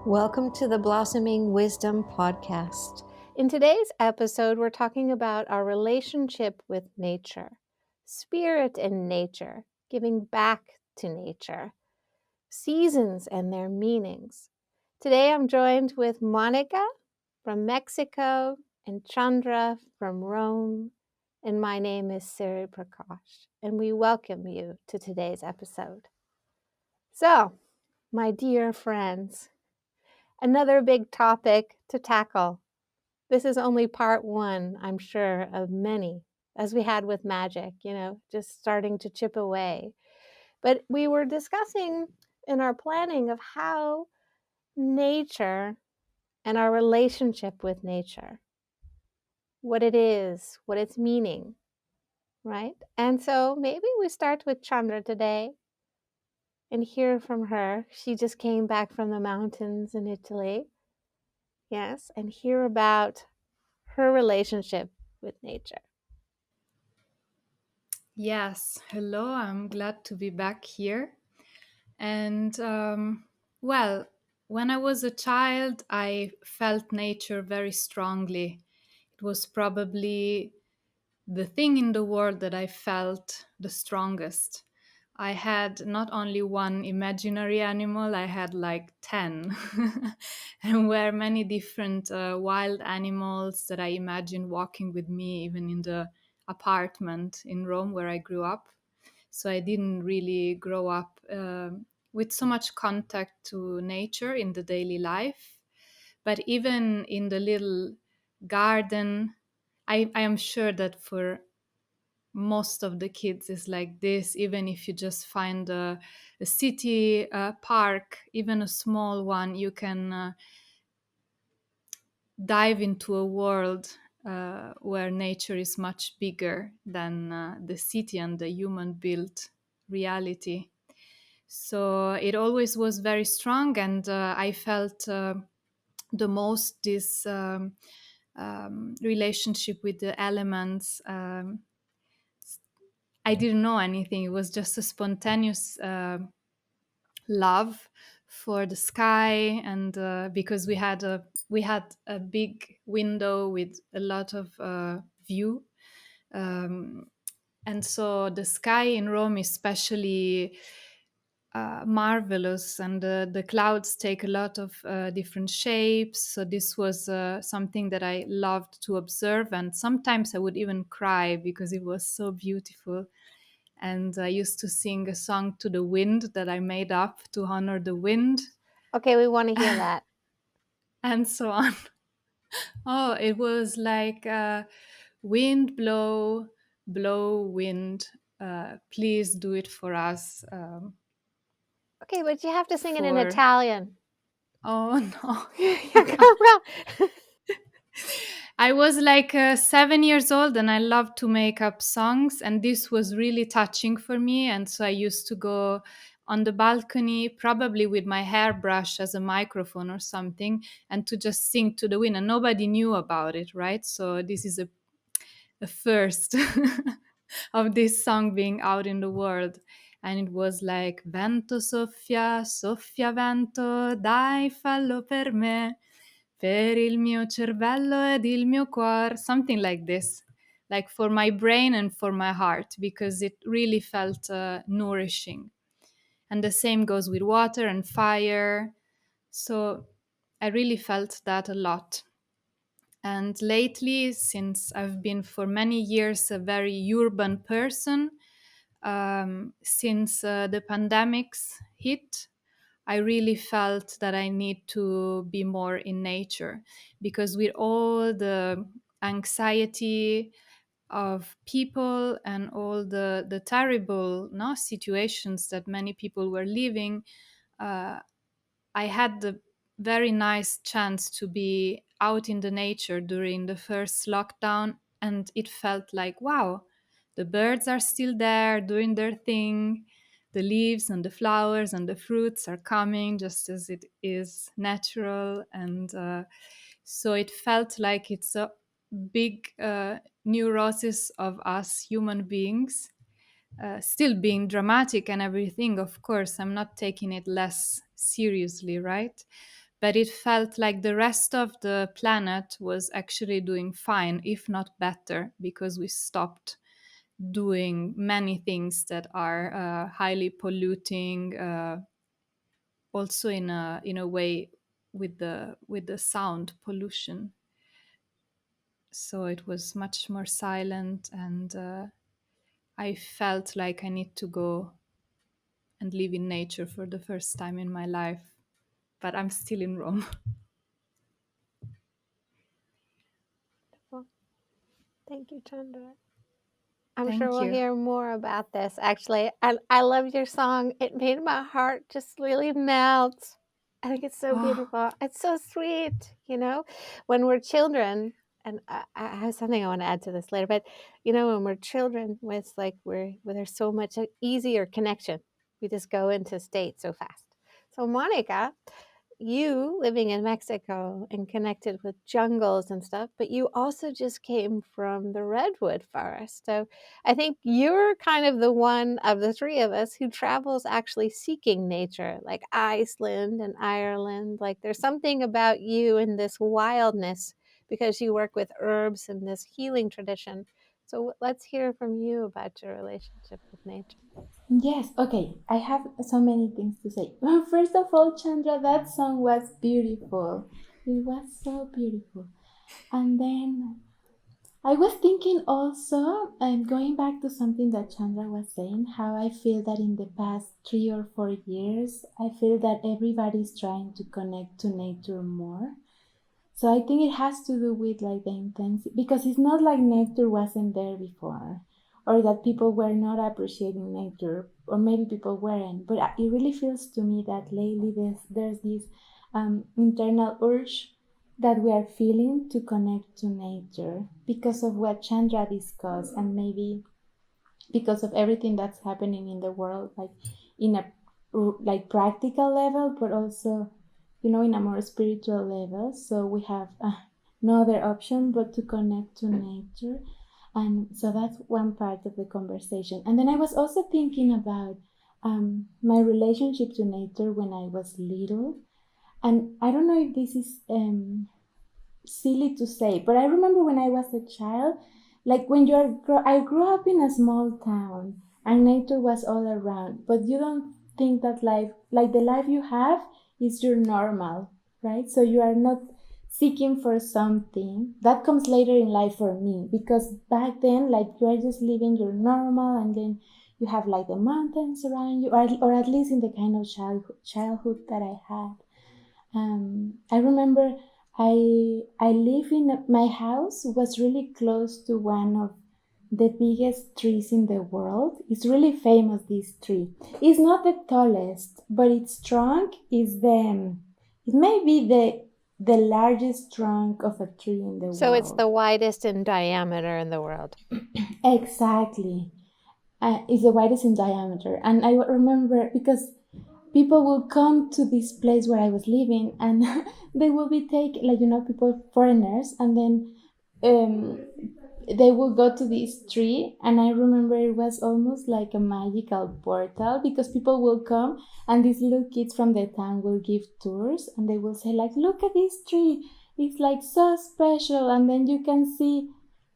Welcome to the Blossoming Wisdom Podcast. In today's episode, we're talking about our relationship with nature, spirit and nature, giving back to nature, seasons and their meanings. Today, I'm joined with Monica from Mexico and Chandra from Rome. And my name is Siri Prakash, and we welcome you to today's episode. So, my dear friends, another big topic to tackle. This is only part one, I'm sure, of many, as we had with magic, just starting to chip away. But we were discussing in our planning of how nature and our relationship with nature, what it is, what its meaning, right? And so maybe we start with Chandra today and hear from her. She just came back from the mountains in Italy. Yes, and hear about her relationship with nature. Yes, hello, I'm glad to be back here. And well, when I was a child, I felt nature very strongly. It was probably the thing in the world that I felt the strongest. I had not only one imaginary animal, I had like 10. And were many different wild animals that I imagined walking with me, even in the apartment in Rome where I grew up. So I didn't really grow up with so much contact to nature in the daily life. But even in the little garden, I am sure that for most of the kids is like this, even if you just find a city park, even a small one, you can dive into a world where nature is much bigger than the city and the human built reality. So it always was very strong, and I felt the most this relationship with the elements. I didn't know anything. It was just a spontaneous love for the sky, and because we had a big window with a lot of view, um, and so the sky in Rome is especially marvelous, and the clouds take a lot of different shapes. So this was something that I loved to observe, and sometimes I would even cry because it was so beautiful. And I used to sing a song to the wind that I made up to honor the wind, Okay, we want to hear that. and so on. Oh, it was like wind blow, blow wind. Please do it for us. Okay, but you have to sing it in For Italian. oh no. Yeah, come on. I was like 7 years old and I loved to make up songs, and this was really touching for me. And so I used to go on the balcony, probably with my hairbrush as a microphone or something, and to just sing to the wind. And nobody knew about it, right? So this is a first of this song being out in the world. And it was like, vento soffia, soffia vento, dai fallo per me. Per il mio cervello ed il mio cuore, something like this, like for my brain and for my heart, because it really felt nourishing. And the same goes with water and fire. So I really felt that a lot. And lately, since I've been for many years a very urban person, since the pandemics hit, I really felt that I need to be more in nature, because with all the anxiety of people and all the terrible no situations that many people were living, uh, I had the very nice chance to be out in the nature during the first lockdown, and it felt like, wow, the birds are still there doing their thing. The leaves and the flowers and the fruits are coming just as it is natural. And so it felt like it's a big neurosis of us human beings, still being dramatic and everything. Of course, I'm not taking it less seriously, right? but it felt like the rest of the planet was actually doing fine, if not better, because we stopped doing many things that are highly polluting, also in a way with the sound pollution. So it was much more silent, and I felt like I need to go and live in nature for the first time in my life, but I'm still in Rome. Well, thank you, Chandra. I'm sure Thank we'll you. hear more about this. Actually, I love your song. It made my heart just really melt. I think it's so Oh, beautiful. It's so sweet, you know? When we're children, and I have something I want to add to this later, but you know, when we're children, with like where there's so much easier connection, we just go into state so fast. So Monica, you living in Mexico and connected with jungles and stuff, but you also just came from the redwood forest. So I think you're kind of the one of the three of us who travels actually seeking nature, like Iceland and Ireland. Like there's something about you in this wildness because you work with herbs and this healing tradition. So let's hear from you about your relationship with nature. Yes, okay. I have so many things to say. First of all, Chandra, that song was beautiful. It was so beautiful. And then I was thinking also, and going back to something that Chandra was saying, how I feel that in the past 3 or 4 years, I feel that everybody's trying to connect to nature more. So I think it has to do with like the intensity, because it's not like nature wasn't there before, or that people were not appreciating nature, or maybe people weren't. But it really feels to me that lately there's this internal urge that we are feeling to connect to nature because of what Chandra discussed, and maybe because of everything that's happening in the world, like in a like practical level, but also, in a more spiritual level. So we have no other option but to connect to nature. And so that's one part of the conversation. And then I was also thinking about my relationship to nature when I was little. And I don't know if this is silly to say, but I remember when I was a child, like when I grew up in a small town and nature was all around, but you don't think that life, like the life you have, is your normal, right? So you are not seeking for something that comes later in life for me, because back then, like you are just living your normal, and then you have like the mountains around you, or at least in the kind of childhood that I had. I remember I live in my house was really close to one of the biggest trees in the world. It's really famous, this tree. It's not the tallest, but its trunk is it may be the largest trunk of a tree in the So it's world. the widest in diameter in the world. Exactly. It's the widest in diameter. And I remember because people will come to this place where I was living, and they will be taken, like, people, foreigners, and then um, they will go to this tree. And I remember it was almost like a magical portal, because people will come, and these little kids from the town will give tours, and they will say, like, look at this tree. It's like so special. And then you can see,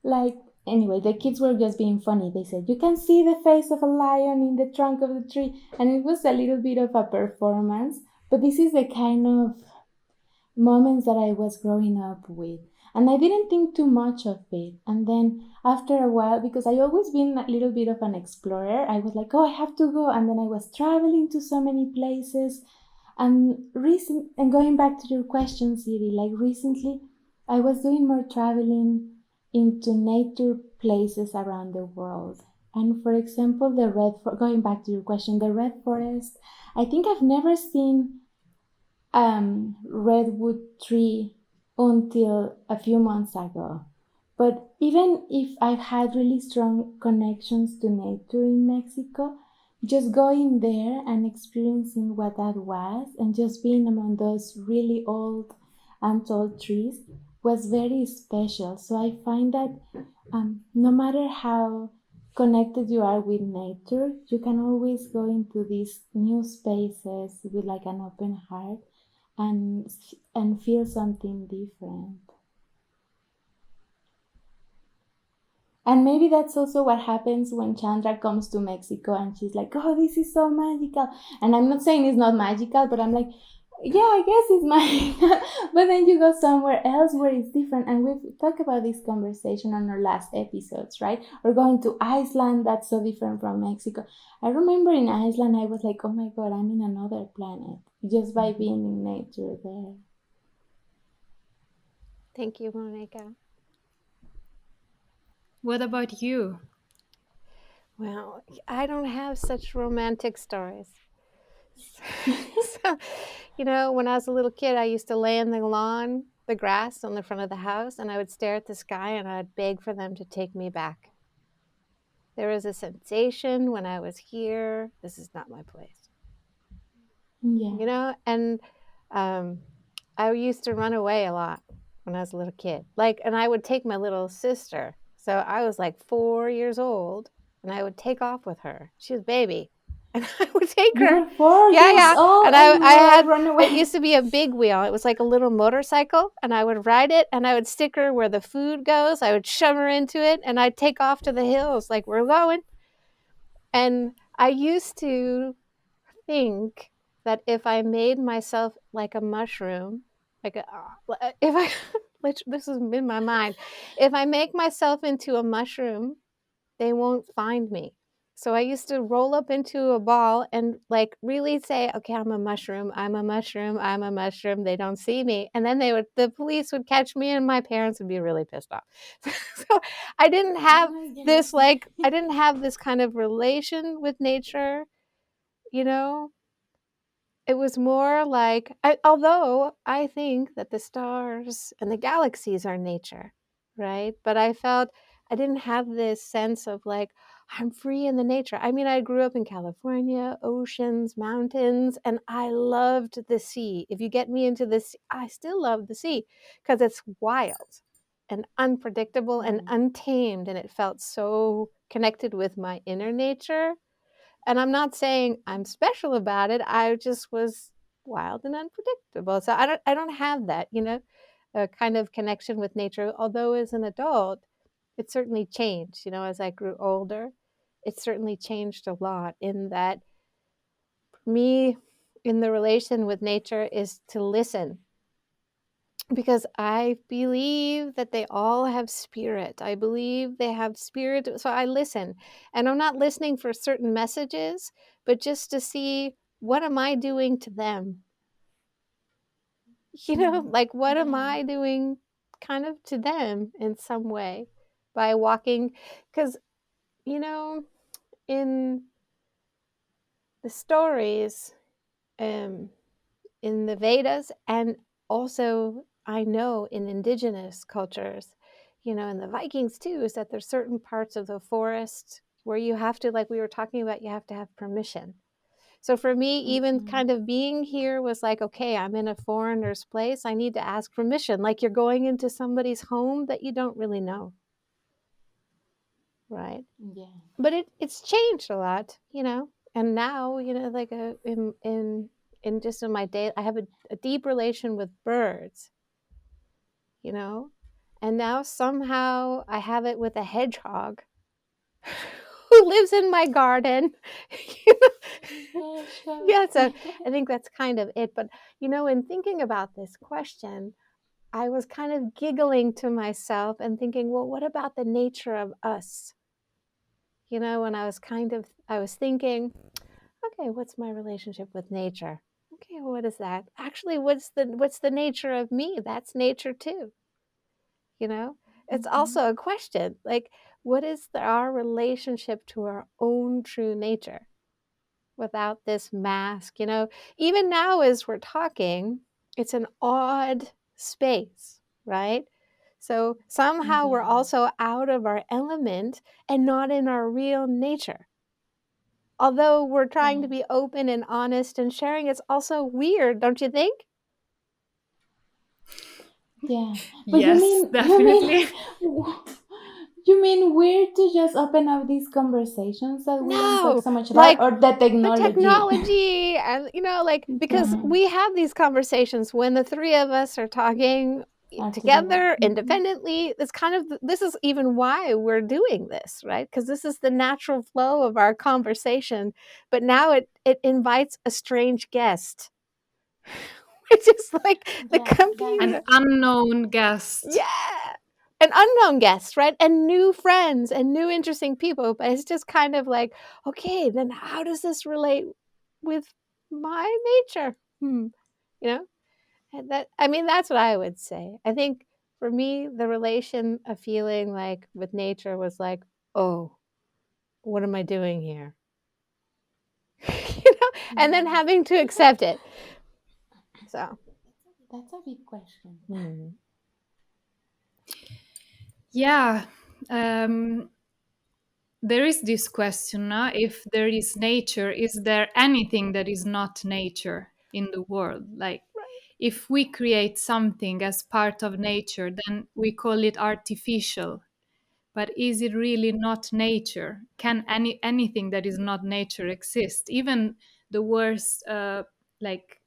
like, anyway, the kids were just being funny. They said, you can see the face of a lion in the trunk of the tree. And it was a little bit of a performance. But this is the kind of moments that I was growing up with. And I didn't think too much of it. And then after a while, because I always been a little bit of an explorer, I was like, oh, I have to go. And then I was traveling to so many places. And going back to your question, Siri, like recently, I was doing more traveling into nature places around the world. And for example, going back to your question, the red forest, I think I've never seen redwood tree until a few months ago. But even if I've had really strong connections to nature in Mexico, just going there and experiencing what that was, and just being among those really old and tall trees, was very special. So I find that no matter how connected you are with nature, you can always go into these new spaces with like an open heart, and and feel something different. And maybe that's also what happens when Chandra comes to Mexico and she's like, oh, this is so magical. And I'm not saying it's not magical, but I'm like, yeah, I guess it's magical. But then you go somewhere else where it's different. And we've talked about this conversation on our last episodes, right? We're going to Iceland, that's so different from Mexico. I remember in Iceland, I was like, oh my God, I'm in another planet just by being in nature there. Thank you, Monica. What about you? Well, I don't have such romantic stories. So, when I was a little kid, I used to lay in the lawn, the grass on the front of the house, and I would stare at the sky and I'd beg for them to take me back. There was a sensation when I was here, this is not my place. Yeah. And I used to run away a lot when I was a little kid. And I would take my little sister. So I was like 4 years old, and I would take off with her. She was a baby. And I would take her. You're 4 years Yeah. old And and I you had, run away. it used to be a big wheel. It was like a little motorcycle, and I would ride it, and I would stick her where the food goes. I would shove her into it, and I'd take off to the hills like we're going. And I used to think that if I made myself like a mushroom, if I, this is in my mind, if I make myself into a mushroom, they won't find me. So I used to roll up into a ball and really say, okay, I'm a mushroom, I'm a mushroom, I'm a mushroom. They don't see me. And then the police would catch me and my parents would be really pissed off. So I didn't have this, I didn't have this kind of relation with nature, It was more like, although I think that the stars and the galaxies are nature, right? But I felt I didn't have this sense of I'm free in the nature. I mean, I grew up in California, oceans, mountains, and I loved the sea. If you get me into this, I still love the sea because it's wild and unpredictable and untamed. And it felt so connected with my inner nature. And I'm not saying I'm special about it. I just was wild and unpredictable. So I don't have that, a kind of connection with nature. Although as an adult, it certainly changed, as I grew older. It certainly changed a lot in that me in the relation with nature is to listen, because I believe that they all have spirit. I believe they have spirit. So I listen, and I'm not listening for certain messages, but just to see, what am I doing to them? What am I doing kind of to them in some way by walking? Because, in the stories, in the Vedas, and also I know in indigenous cultures, and the Vikings too, is that there's certain parts of the forest where you have to, like we were talking about, you have to have permission. So for me, even kind of being here was like, okay, I'm in a foreigner's place. I need to ask permission. Like you're going into somebody's home that you don't really know. Right. Yeah. But it's changed a lot, and now, in just in my day, I have a deep relation with birds, and now somehow I have it with a hedgehog who lives in my garden. Yeah, so I think that's kind of it. But, in thinking about this question, I was kind of giggling to myself and thinking, well, what about the nature of us? And I was thinking, okay, what's my relationship with nature? Okay, what is that? Actually, what's the nature of me? That's nature too. It's also a question, what is our relationship to our own true nature without this mask? Even now as we're talking, it's an odd space, right? So somehow we're also out of our element and not in our real nature. Although we're trying to be open and honest and sharing, it's also weird, don't you think? Yeah. But Yes, definitely. You mean weird to just open up these conversations that we don't talk No, so much about, like or the the technology? technology, and like, because Yeah, we have these conversations when the three of us are talking are together. together independently. It's kind of, this is even why we're doing this, right? Because this is the natural flow of our conversation, but now it invites a strange guest, which is like the Yeah, An computer. unknown guest. Yeah, an unknown guest, right? And new friends and new interesting people, but it's just kind of like, okay, then how does this relate with my nature? You know, and that, I mean, that's what I would say. I think for me, the relation of feeling like with nature was like, oh, what am I doing here? And then yeah. having to accept it. So, That's a big question. Yeah. There is this question now, if there is nature, is there anything that is not nature in the world? Like, if we create something as part of nature, then we call it artificial. But is it really not nature? Can anything that is not nature exist? Even the worst, like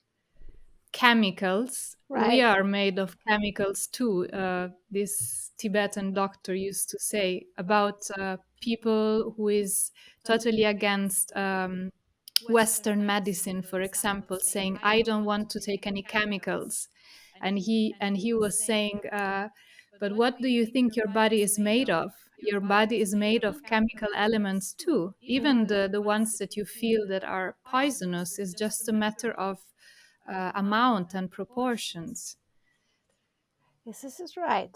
chemicals. We right. are made of chemicals too. This Tibetan doctor used to say about people who is totally against Western medicine, for example, saying, "I don't want to take any chemicals," and he was saying, "But what do you think your body is made of? Your body is made of chemical elements too. Even the ones that you feel that are poisonous is just a matter of amount and proportions." Yes, this is right.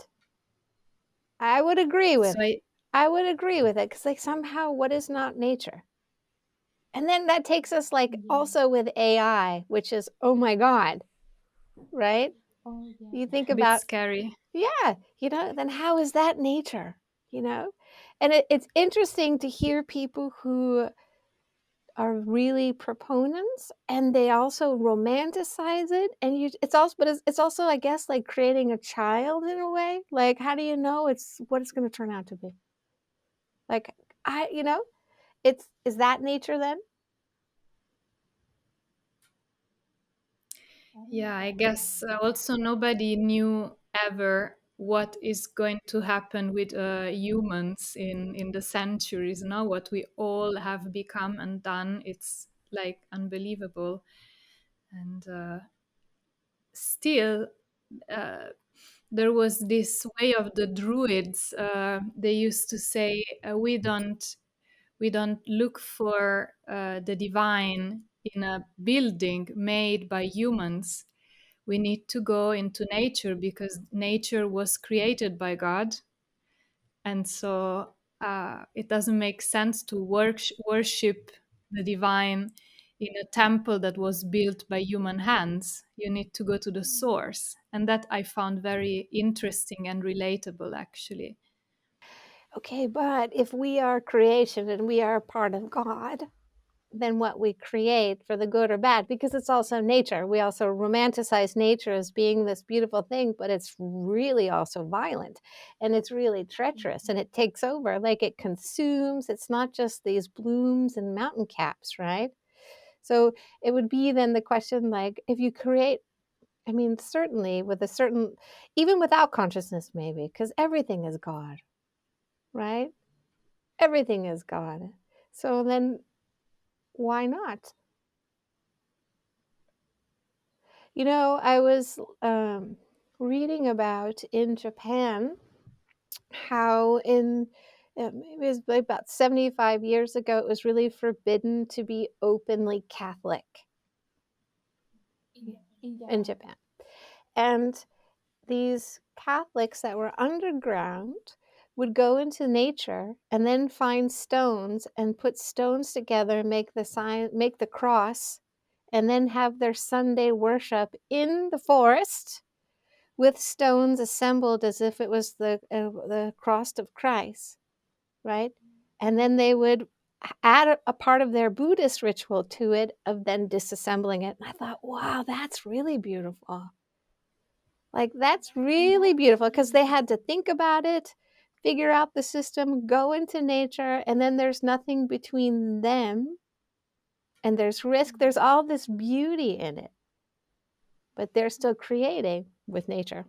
I would agree with. So I would agree with it, because like, somehow, what is not nature? And then that takes us like Yeah. also with AI, which is, oh my God, right? Oh, yeah. You think a bit about, scary. yeah, then how is that nature? You know? And it's interesting to hear people who are really proponents, and they also romanticize it. And it's also, but it's also, I guess, like creating a child in a way. Like, how do you know it's what it's going to turn out to be? Like, is that nature then? Yeah, I guess also nobody knew ever what is going to happen with humans in the centuries. Now, what we all have become and done, it's like unbelievable. And still, uh, there was this way of the Druids. They used to say, "We don't look for the divine in a building made by humans. We need to go into nature because nature was created by God, and so it doesn't make sense to worship the divine in a temple that was built by human hands. You need to go to the source." And that I found very interesting and relatable, actually. Okay, but if we are creation and we are part of God, then what we create, for the good or bad, because it's also nature. We also romanticize nature as being this beautiful thing, but it's really also violent, and it's really treacherous, and it takes over. Like, it consumes. It's not just these blooms and mountain caps, right? So it would be then the question, like, if you create, I mean, certainly with a certain, even without consciousness, maybe, because everything is God, right? Everything is God. So then why not? I was reading about in Japan how maybe it was about 75 years ago, it was really forbidden to be openly Catholic In in Japan. Japan. And these Catholics that were underground would go into nature and then find stones and put stones together, make the sign, make the cross, and then have their Sunday worship in the forest with stones assembled as if it was the cross of Christ, right? And then they would add a part of their Buddhist ritual to it of then disassembling it. And I thought, wow, that's really beautiful. Like, that's And really that's beautiful, because they really had to think about it, figure out the system, go into nature, and then there's nothing between them, and there's risk. There's all this beauty in it, but they're still creating with nature.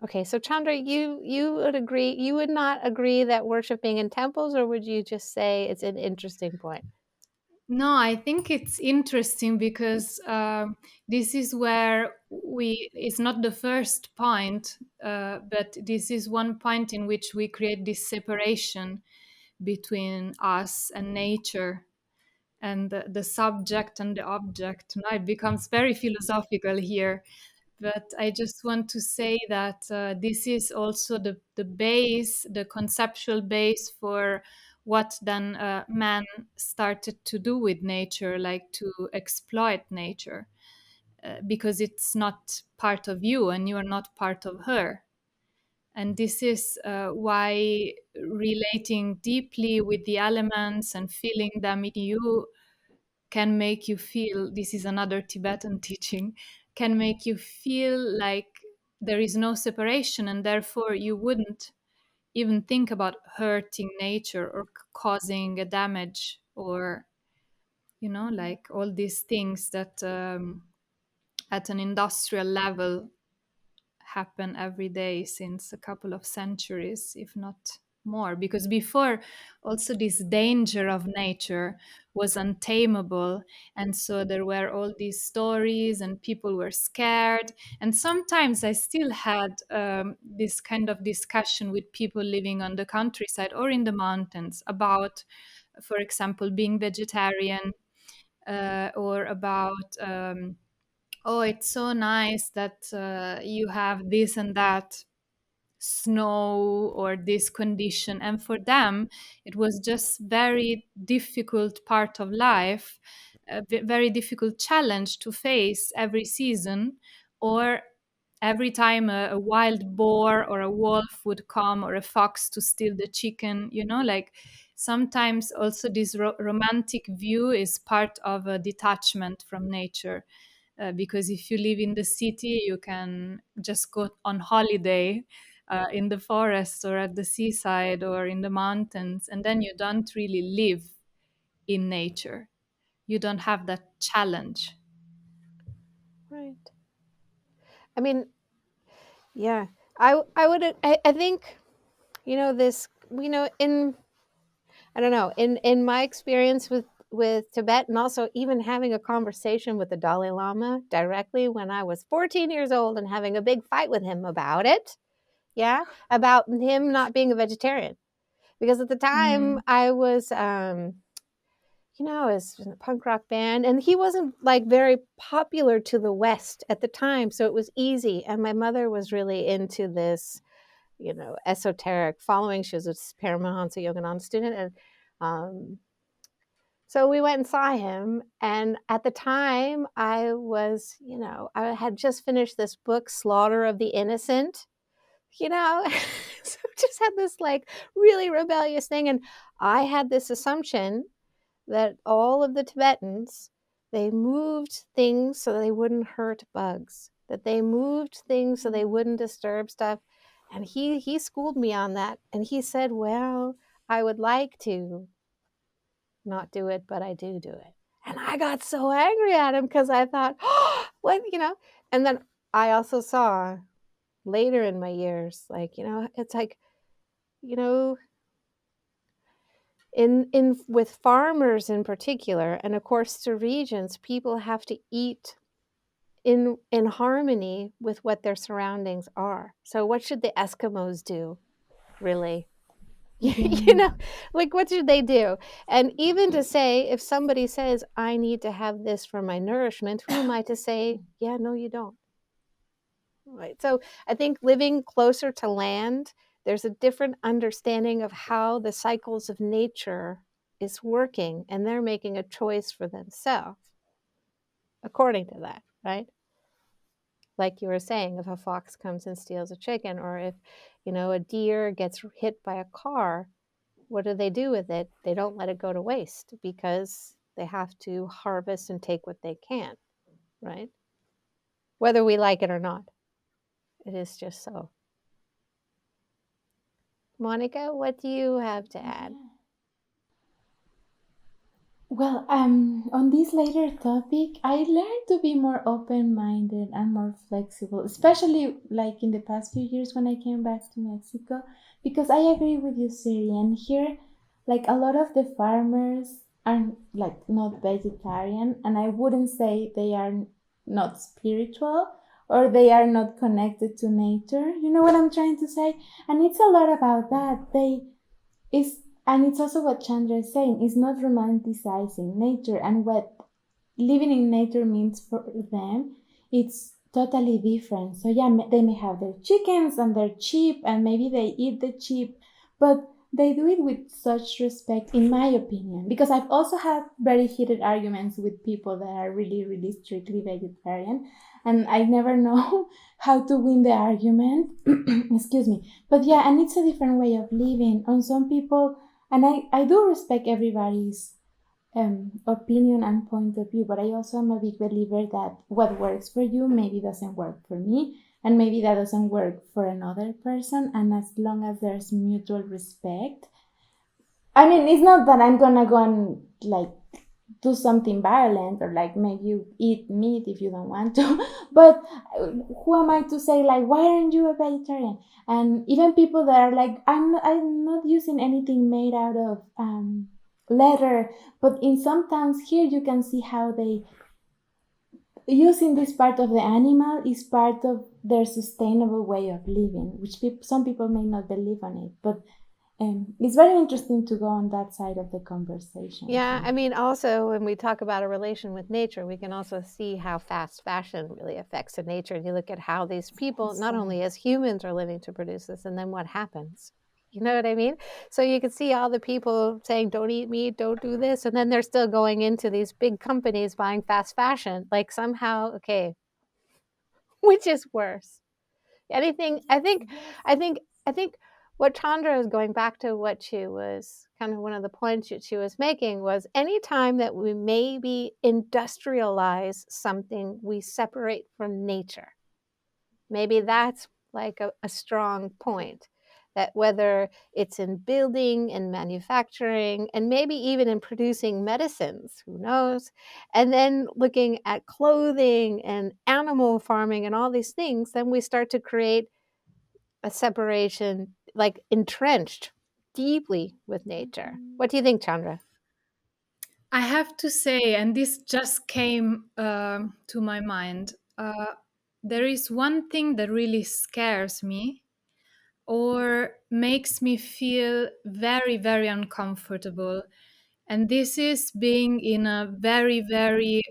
Okay, so Chandra, you would agree, you would not agree that worshiping in temples, or would you just say it's an interesting point? No, I think it's interesting because this is where it's not the first point, but this is one point in which we create this separation between us and nature and the subject and the object. Now it becomes very philosophical here, but I just want to say that this is also the base, the conceptual base for what then man started to do with nature, like to exploit nature, because it's not part of you and you are not part of her. And this is why relating deeply with the elements and feeling them in you can make you feel, this is another Tibetan teaching, can make you feel like there is no separation, and therefore you wouldn't even think about hurting nature or causing a damage, or like all these things that at an industrial level happen every day since a couple of centuries, if not more. Because before, also, this danger of nature was untamable. And so there were all these stories, and people were scared. And sometimes I still had this kind of discussion with people living on the countryside or in the mountains about, for example, being vegetarian, or about oh, it's so nice that you have this and that snow or this condition. And for them, it was just very difficult part of life, a very difficult challenge to face every season, or every time a wild boar or a wolf would come, or a fox to steal the chicken, like sometimes also this romantic view is part of a detachment from nature, because if you live in the city, you can just go on holiday in the forest or at the seaside or in the mountains, and then you don't really live in nature. You don't have that challenge. Right. I mean, yeah, I think, this, in, I don't know, in my experience with Tibet, and also even having a conversation with the Dalai Lama directly when I was 14 years old and having a big fight with him about it. Yeah, about him not being a vegetarian, because at the time Mm. I was I was in a punk rock band, and he wasn't like very popular to the West at the time, so it was easy. And my mother was really into this, esoteric following. She was a Paramahansa Yogananda student, and so we went and saw him. And at the time, I had just finished this book, Slaughter of the Innocent. So just had this like really rebellious thing, and I had this assumption that all of the Tibetans, they moved things so they wouldn't hurt bugs, that they moved things so they wouldn't disturb stuff. And he schooled me on that, and he said, well, I would like to not do it, but I do it. And I got so angry at him because I thought, oh, what, and then I also saw later in my years, like, it's like, you know in with farmers in particular, and of course to regions, people have to eat in harmony with what their surroundings are. So what should the Eskimos do, really? Like, what should they do? And even to say, if somebody says, I need to have this for my nourishment, who am I to say, yeah, no, you don't? Right. So I think living closer to land, there's a different understanding of how the cycles of nature is working, and they're making a choice for themselves according to that, right? Like you were saying, if a fox comes and steals a chicken, or if, a deer gets hit by a car, what do they do with it? They don't let it go to waste, because they have to harvest and take what they can, right? Whether we like it or not. It is just so. Monica, what do you have to add? Yeah. Well, on this later topic, I learned to be more open-minded and more flexible, especially like in the past few years when I came back to Mexico, because I agree with you, Siri, and here, like a lot of the farmers are like not vegetarian, and I wouldn't say they are not spiritual or they are not connected to nature. You know what I'm trying to say? And it's a lot about that. Is and it's also what Chandra is saying, is not romanticizing nature and what living in nature means for them. It's totally different. So yeah, they may have their chickens and their sheep and maybe they eat the sheep, but they do it with such respect, in my opinion, because I've also had very heated arguments with people that are really, really strictly vegetarian, and I never know how to win the argument. Excuse me. But yeah, and it's a different way of living. On some people, and I do respect everybody's opinion and point of view, but I also am a big believer that what works for you maybe doesn't work for me, and maybe that doesn't work for another person. And as long as there's mutual respect, I mean, it's not that I'm gonna go and like do something violent or like make you eat meat if you don't want to. But who am I to say like why aren't you a vegetarian? And even people that are like I'm not using anything made out of leather, but in some towns here you can see how they using this part of the animal is part of their sustainable way of living, which some people may not believe on it, but it's very interesting to go on that side of the conversation. Yeah, Here. I mean, also when we talk about a relation with nature, we can also see how fast fashion really affects the nature. And you look at how these people, not only as humans, are living to produce this, and then what happens. You know what I mean? So you can see all the people saying, don't eat meat, don't do this. And then they're still going into these big companies buying fast fashion. Like somehow, okay, which is worse? Anything, I think what Chandra is going back to, what she was kind of one of the points that she was making was anytime that we maybe industrialize something, we separate from nature. Maybe that's like a strong point, that whether it's in building and manufacturing and maybe even in producing medicines, who knows, and then looking at clothing and animal farming and all these things, then we start to create a separation, like entrenched deeply with nature. What do you think, Chandra? I have to say, and this just came to my mind, there is one thing that really scares me or makes me feel very, very uncomfortable. And this is being in a very, very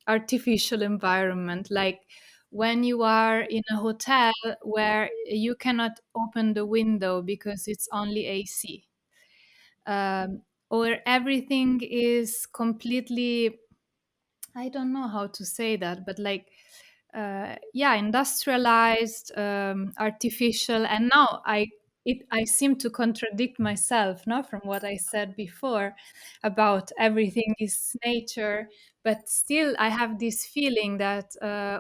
artificial environment. Like when you are in a hotel where you cannot open the window because it's only AC, or everything is completely, I don't know how to say that, but like, yeah, industrialized, artificial, and now I seem to contradict myself, no, from what I said before about everything is nature, but still I have this feeling that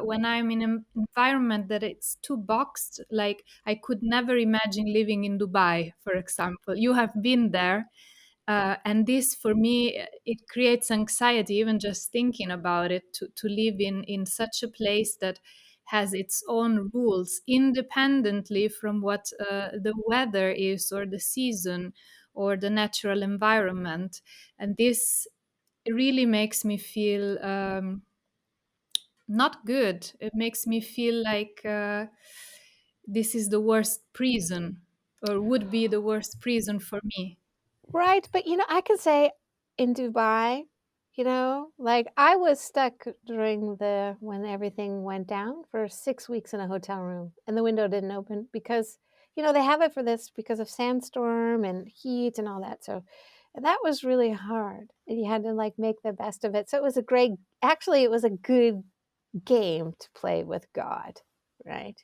when I'm in an environment that it's too boxed, like I could never imagine living in Dubai, for example. You have been there, and this for me it creates anxiety even just thinking about it, to live in such a place that has its own rules independently from what the weather is or the season or the natural environment. And this really makes me feel not good. It makes me feel like this is the worst prison, or would be the worst prison for me. Right. But, I can say in Dubai, like I was stuck during when everything went down for 6 weeks in a hotel room and the window didn't open because, they have it for this because of sandstorm and heat and all that. So that was really hard. And you had to like make the best of it. So it was a good game to play with God, right?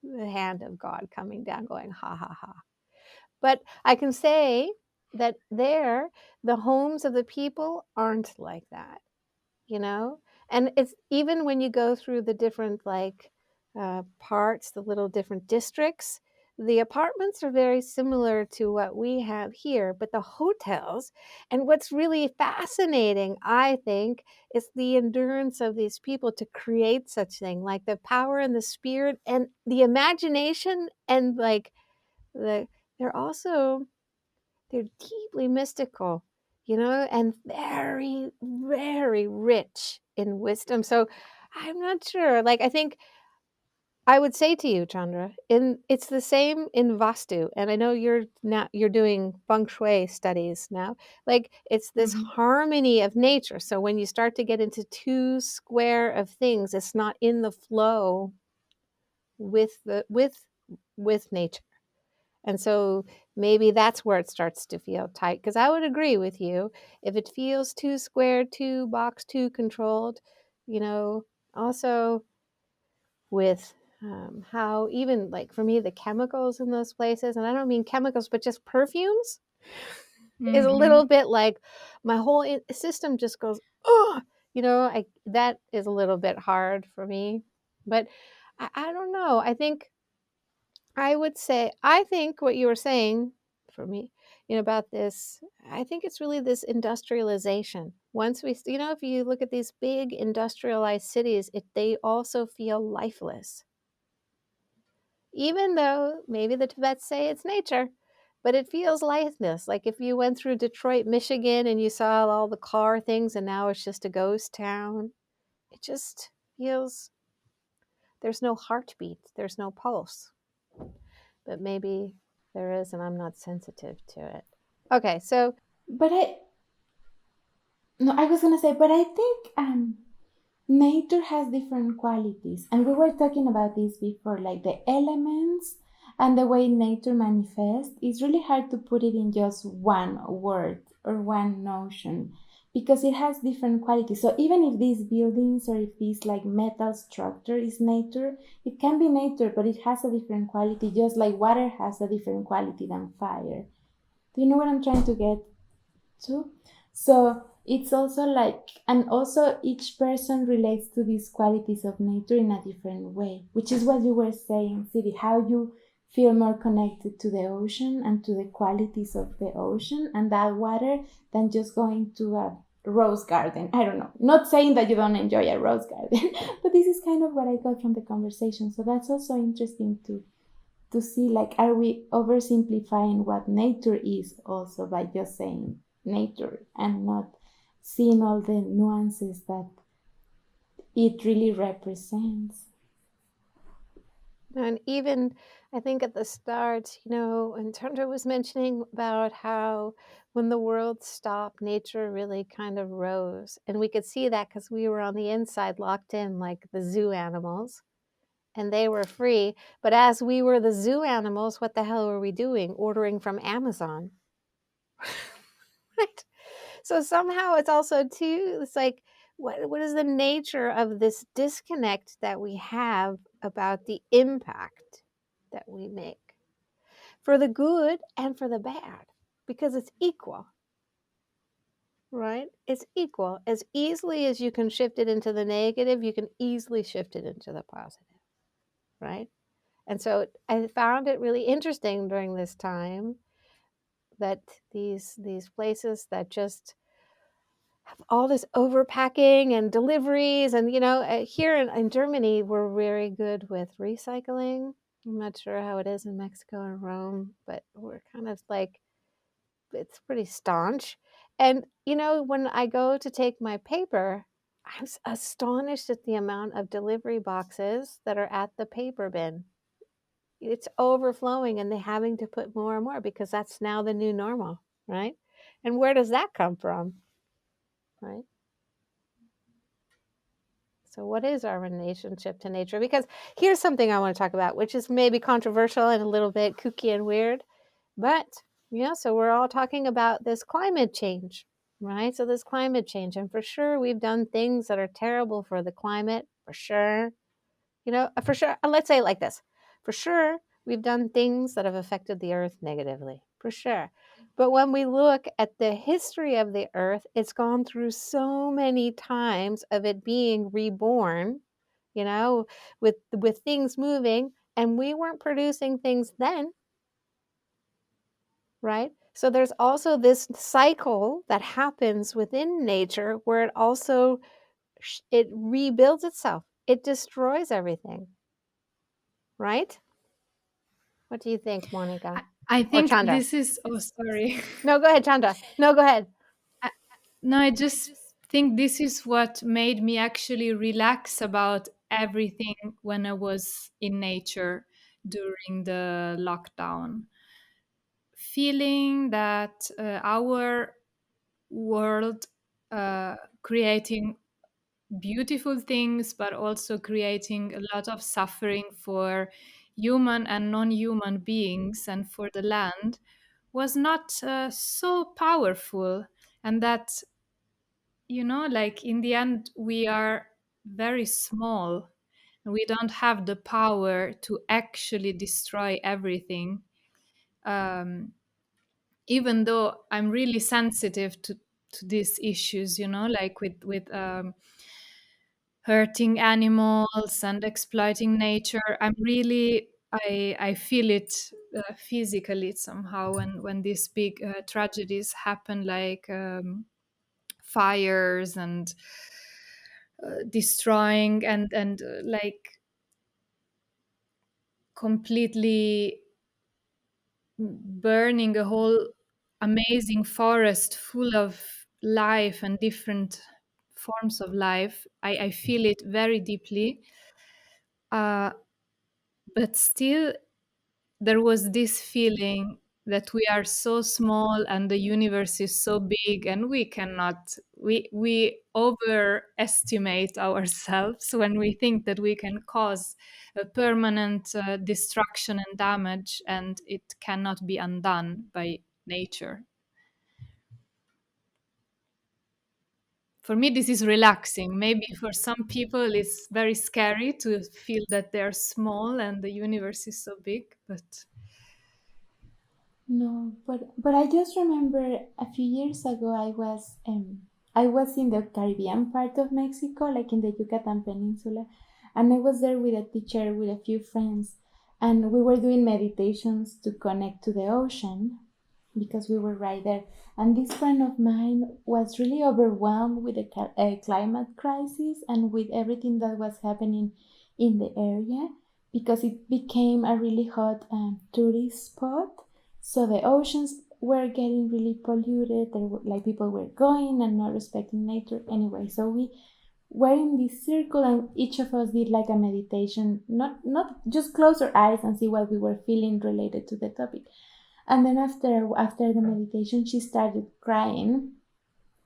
The hand of God coming down, going, ha, ha, ha. But I can say that there, the homes of the people aren't like that, you know? And it's even when you go through the different, like, parts, the little different districts, the apartments are very similar to what we have here, but the hotels, and what's really fascinating, I think, is the endurance of these people to create such thing, like the power and the spirit and the imagination, and like the they're also they're deeply mystical, and very, very rich in wisdom. So I'm not sure. Like, I think I would say to you, Chandra, it's the same in Vastu, and I know you're doing feng shui studies now. Like, it's this Mhm. harmony of nature. So when you start to get into too square of things, it's not in the flow with with nature. And so maybe that's where it starts to feel tight. Because I would agree with you, if it feels too square, too boxed, too controlled, also with how even like for me the chemicals in those places, and I don't mean chemicals but just perfumes, is a Mm-hmm. little bit like my whole system just goes, oh, that is a little bit hard for me. But I don't know. I think what you were saying for me, about this, I think it's really this industrialization. Once if you look at these big industrialized cities, they also feel lifeless. Even though maybe the Tibets say it's nature, but it feels lifeless. Like if you went through Detroit, Michigan, and you saw all the car things and now it's just a ghost town, it just feels there's no heartbeat, there's no pulse. But maybe there is, and I'm not sensitive to it. Okay, so But I was gonna say, but I think nature has different qualities, and we were talking about this before, like the elements and the way nature manifests. It's really hard to put it in just one word or one notion because it has different qualities. So even if these buildings or if this like metal structure is nature, it can be nature, but it has a different quality, just like water has a different quality than fire. Do you know what I'm trying to get too? So it's also like, and also each person relates to these qualities of nature in a different way, which is what you were saying, Siri, how you feel more connected to the ocean and to the qualities of the ocean and that water than just going to a rose garden. I don't know. Not saying that you don't enjoy a rose garden, but this is kind of what I got from the conversation. So that's also interesting to see, like, are we oversimplifying what nature is also by just saying nature and not seeing all the nuances that it really represents. and even I think at the start, and Chandra was mentioning about how when the world stopped, nature really kind of rose. And we could see that because we were on the inside locked in like the zoo animals and they were free. But as we were the zoo animals, what the hell were we doing? Ordering from Amazon. Right? So somehow it's also too, it's like, what is the nature of this disconnect that we have about the impact that we make for the good and for the bad? Because it's equal, right? It's equal. As easily as you can shift it into the negative, you can easily shift it into the positive, right? And so I found it really interesting during this time that these places that just have all this overpacking and deliveries, and here in Germany we're very good with recycling. I'm not sure how it is in Mexico and Rome, but we're kind of like, it's pretty staunch. And when I go to take my paper, I'm astonished at the amount of delivery boxes that are at the paper bin. It's overflowing and they're having to put more and more because that's now the new normal, right? And where does that come from, right? So what is our relationship to nature? Because here's something I want to talk about, which is maybe controversial and a little bit kooky and weird, but so we're all talking about this climate change, right? So this climate change, and for sure we've done things that are terrible for the climate, for sure. For sure, let's say it like this. For sure, we've done things that have affected the earth negatively, for sure. But when we look at the history of the earth, it's gone through so many times of it being reborn, with things moving, and we weren't producing things then, right? So there's also this cycle that happens within nature where it also it rebuilds itself. It destroys everything, right? What do you think, Monica I or think Chandra? this is, oh, sorry. No, go ahead, Chandra. No, go ahead. I, no, I just think this is what made me actually relax about everything when I was in nature during the lockdown. Feeling that our world, creating beautiful things, but also creating a lot of suffering for human and non human beings and for the land, was not so powerful. And that, like in the end, we are very small. We don't have the power to actually destroy everything. Um, Even though I'm really sensitive to these issues, like with hurting animals and exploiting nature. I feel it physically somehow when these big tragedies happen, like fires and destroying and like completely burning a whole amazing forest full of life and different forms of life. I feel it very deeply. Uh, but still, there was this feeling that we are so small and the universe is so big, and we overestimate ourselves when we think that we can cause a permanent destruction and damage, and it cannot be undone by nature. For me, this is relaxing. Maybe for some people it's very scary to feel that they're small and the universe is so big, but No, but I just remember a few years ago I was in the Caribbean part of Mexico, like in the Yucatan Peninsula, and I was there with a teacher with a few friends, and we were doing meditations to connect to the ocean because we were right there. And this friend of mine was really overwhelmed with the climate crisis and with everything that was happening in the area because it became a really hot tourist spot, so the oceans were getting really polluted. There were, like, people were going and not respecting nature. Anyway, so we were in this circle, and each of us did like a meditation. Not just close our eyes and see what we were feeling related to the topic. And then after the meditation, she started crying,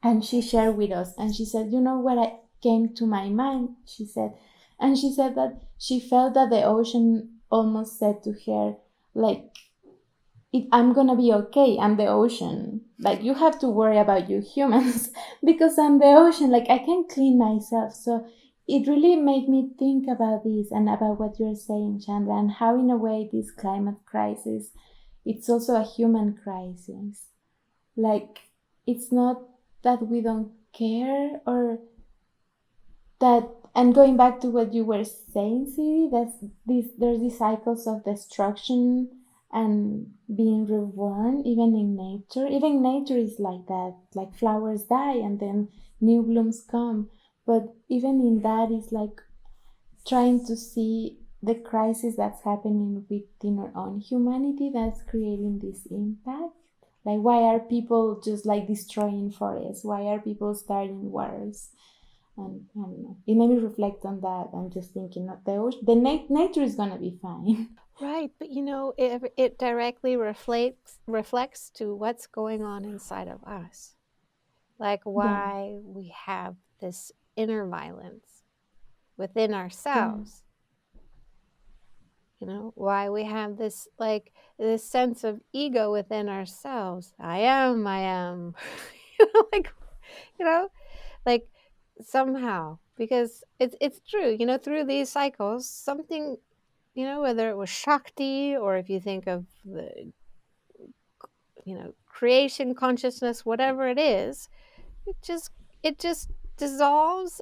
and she shared with us. And she said, "You know what I came to my mind?" She said, and she said that she felt that the ocean almost said to her, like, I'm gonna be okay. I'm the ocean. Like, you have to worry about you humans because I'm the ocean. Like, I can clean myself. So it really made me think about this and about what you're saying, Chandra, and how, in a way, this climate crisis, it's also a human crisis. Like, it's not that we don't care, or that, and going back to what you were saying, Siri, there's these cycles of destruction and being reborn. Even in nature, is like that. Like, flowers die and then new blooms come, but even in that is like trying to see the crisis that's happening within our own humanity that's creating this impact. Like, why are people just like destroying forests? Why are people starting wars? And I don't know. It made me reflect on that. I'm just thinking that nature is gonna be fine. Right, but it directly reflects to what's going on inside of us. Like Yeah, why we have this inner violence within yeah, ourselves. Why we have this this sense of ego within ourselves. I am. Like, you know, like somehow, because it's true, through these cycles, something, whether it was Shakti, or if you think of the, creation consciousness, whatever it is, it just dissolves,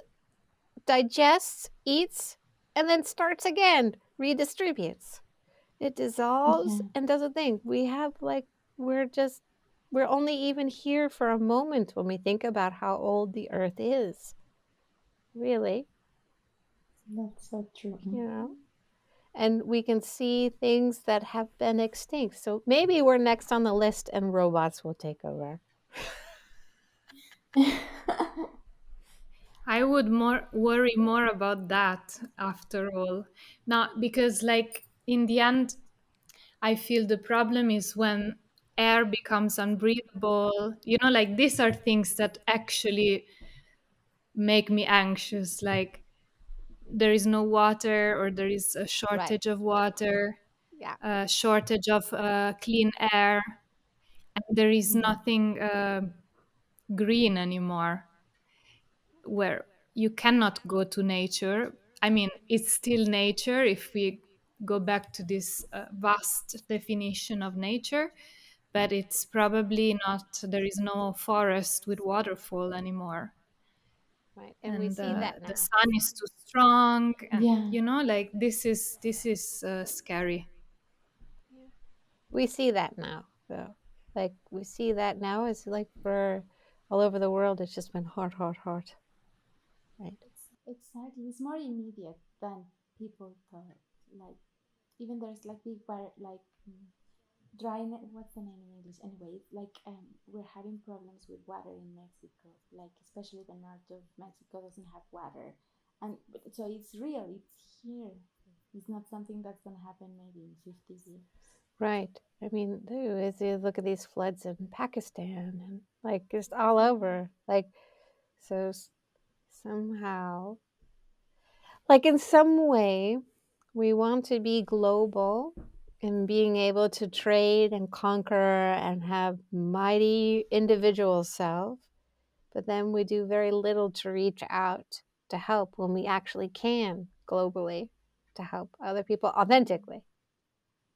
digests, eats, and then starts again. redistributes. It dissolves Yeah. and does a thing. We have we're only even here for a moment when we think about how old the earth is. Really, That's so true. you know? And we can see things that have been extinct. So maybe we're next on the list and robots will take over. I would more worry more about that after all. Not because like in the end I feel the problem is when air becomes unbreathable. You know, like these are things that actually make me anxious. Like there is no water or there is a Right. shortage of water, Yeah. a shortage of clean air, and there is Yeah. nothing green anymore where you cannot go to nature. I mean, it's still nature if we go back to this vast definition of nature, but it's probably not, there is no forest with waterfall anymore. Right. And we And see that the now. sun is too strong. And, Yeah. you know, like this is scary. Yeah. We see that now, though. Like we see that now. It's like for all over the world, it's just been hot, hot, hot. Right. Exactly. It's more immediate than people thought. Like even there's like big water, like dryness. What's the name in English? Anyway, like we're having problems with water in Mexico. Like especially the north of Mexico doesn't have water, and so it's real. It's here. It's not something that's gonna happen maybe in 50 years. Right. I mean, as you look at these floods in Pakistan and like just all over, like so somehow, like in some way, we want to be global and being able to trade and conquer and have mighty individual self, but then we do very little to reach out to help when we actually can globally to help other people authentically,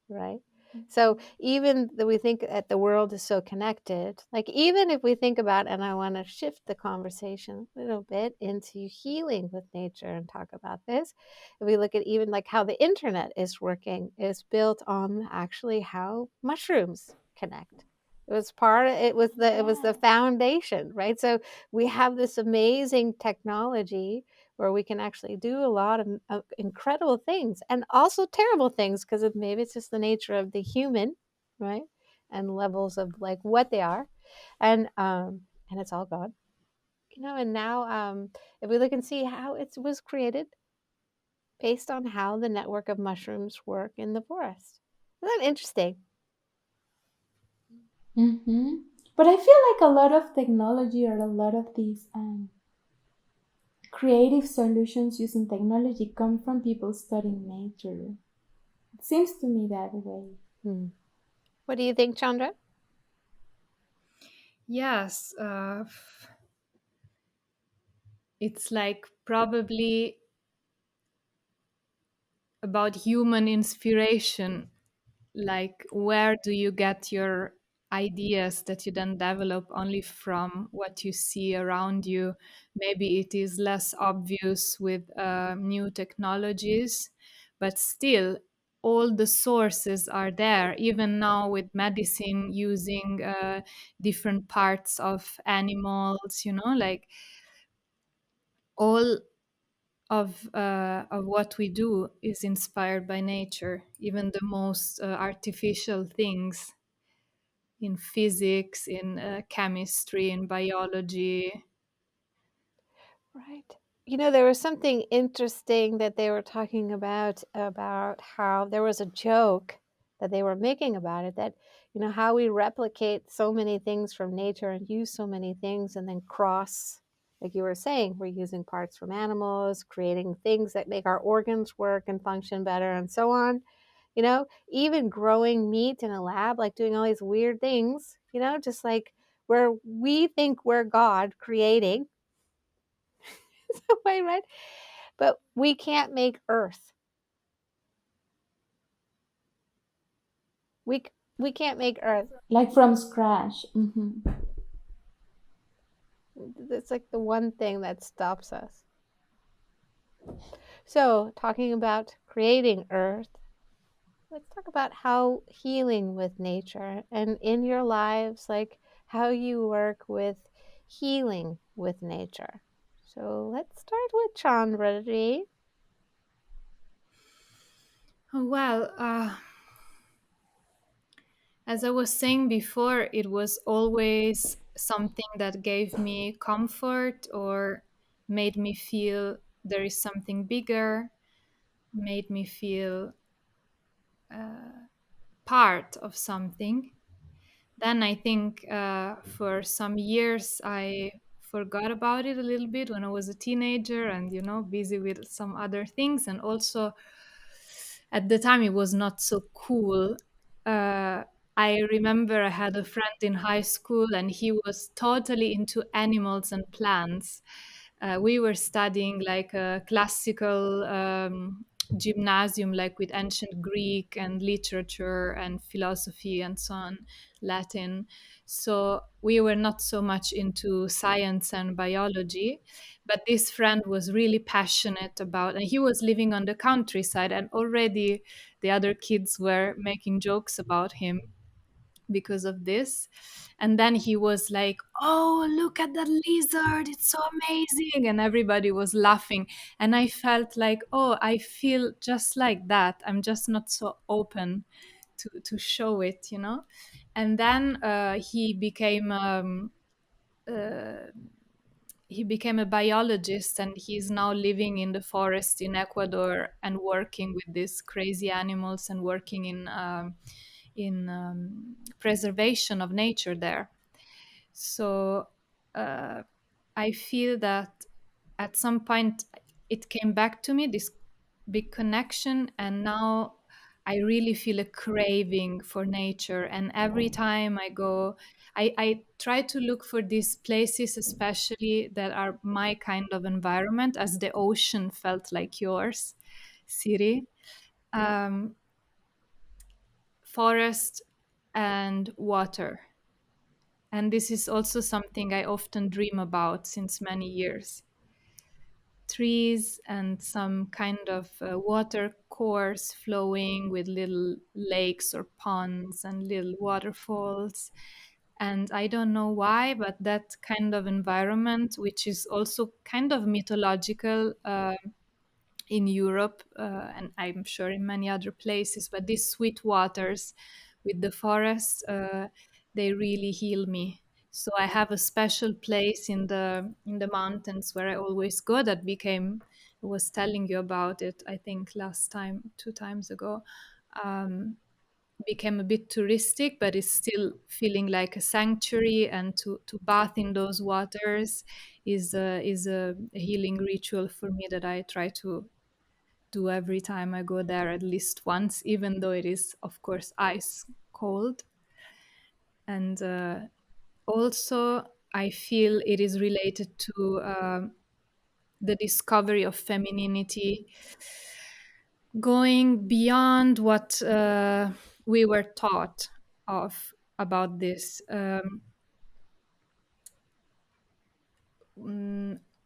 right? So even though we think that the world is so connected, like even if we think about, and I want to shift the conversation a little bit into healing with nature and talk about this, if we look at even like how the internet is working, is built on actually how mushrooms connect. It was part of, it was the Yeah. foundation, right? So we have this amazing technology where we can actually do a lot of incredible things and also terrible things because maybe it's just the nature of the human, right? And levels of like what they are, and it's all God, you know. And now, if we look and see how it was created based on how the network of mushrooms work in the forest, isn't that interesting? Mm-hmm. But I feel like a lot of technology or a lot of these creative solutions using technology come from people studying nature. It seems to me that way. Hmm. What do you think, Chandra? Yes, it's like probably about human inspiration. Like where do you get your ideas that you then develop only from what you see around you? Maybe it is less obvious with new technologies, but still all the sources are there, even now with medicine using different parts of animals, you know, like all of what we do is inspired by nature, even the most artificial things in physics, in chemistry, in biology. Right. You know, there was something interesting that they were talking about how there was a joke that they were making about it that, you know, how we replicate so many things from nature and use so many things and then cross, like you were saying, we're using parts from animals, creating things that make our organs work and function better and so on. You know, even growing meat in a lab, like doing all these weird things, you know, just like where we think we're God creating way, right? But we can't make Earth. We we can't make Earth. Like from scratch. Mm-hmm. It's like the one thing that stops us. So, talking about creating Earth, let's talk about how healing with nature and in your lives, like how you work with healing with nature. So let's start with Chandra. Oh, well, as I was saying before, it was always something that gave me comfort or made me feel there is something bigger, made me feel part of something. Then I think for some years I forgot about it a little bit when I was a teenager and, busy with some other things. And also at the time, it was not so cool. Uh, I remember I had a friend in high school and he was totally into animals and plants. We were studying like a classical gymnasium, like with ancient Greek and literature and philosophy and so on, Latin. So we were not so much into science and biology, but this friend was really passionate about, and he was living on the countryside, and already the other kids were making jokes about him because of this. And then he was like, "Oh, look at that lizard, it's so amazing," and everybody was laughing. And I felt like, oh, I feel just like that. I'm just not so open to show it. And then uh, he became a biologist, and he's now living in the forest in Ecuador and working with these crazy animals and working in preservation of nature there. So uh, I feel that at some point it came back to me, this big connection, and now I really feel a craving for nature. And every time I go, I try to look for these places, especially that are my kind of environment, as the ocean felt like yours, Siri. Um, Forest and water. And this is also something I often dream about since many years. Trees and some kind of water course flowing with little lakes or ponds and little waterfalls. And I don't know why, but that kind of environment, which is also kind of mythological, in Europe, and I'm sure in many other places, but these sweet waters with the forest, they really heal me. So I have a special place in the mountains where I always go. That became, I was telling you about it, I think last time, 2 times ago. Um, Became a bit touristic, but it's still feeling like a sanctuary. And to bath in those waters is a healing ritual for me that I try to do every time I go there at least once, even though it is, of course, ice cold. And also, I feel it is related to the discovery of femininity, going beyond what we were taught of about this.